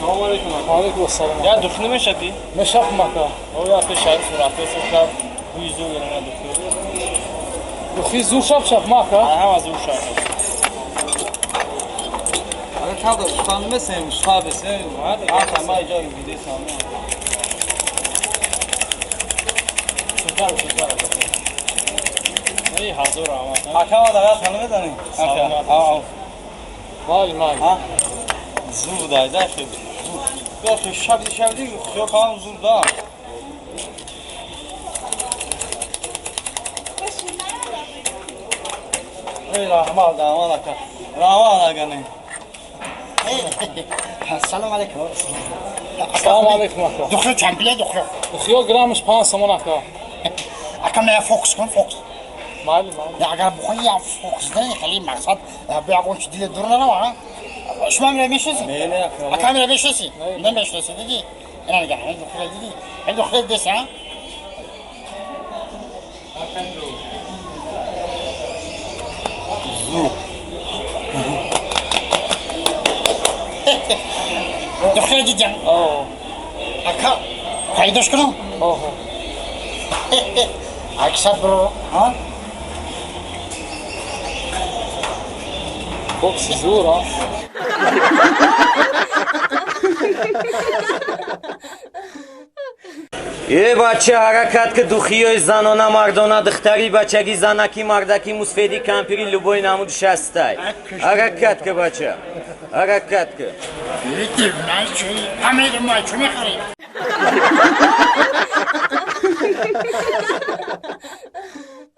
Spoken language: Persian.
السلام عليكم. وعليكم السلام. Ya dukunu mu şapi? مشاق مكا. O ya pe şahit suratı sıkar. Bu yüzü yerine dukunu. وفي زور شاب مكا. Ha az uşak. Aga kaldı, ustanımı sevmiş, tabisi. Hadi. Ha tamam acayip bir de sana. Sıkar. İyi hazır ama. Akava da ya tanımı da ne? Sağ مال مال. Ha? Zur da ya şey. Yok şabdi yok kan zur da. Ey rahmal da malaka. Rahmal aga ne? السلام عليكم. السلام عليكم مكا. دخلوا تشامبلي دخلوا. خيو جرامش 5 مكا. أكمل يا فوكس كم فوكس. مال. يا عقاب بخويا فوكس ده يخليه مقصد بيعقول شديد الدورنا نوعا. شو ما عمله بيشوسي؟ Neyle yakın? أكمل بيشوسي. من بيشوسي دي؟ أنا قاعد عنده خلي دي. عنده خلي دي ساعة. دخل دي جم. اوه. أكا. خايدوش كنو. اوه. أكسب برو. ها؟ بوكس زور ها. بچه حرکت که دوخیوی زنانه مردانه دختری بچگی زنکی مردکی موسفیدی کمپیری لبوی نمود شستای حرکت که بچه حرکت که يجيب معي شوي عميل ما شو مخري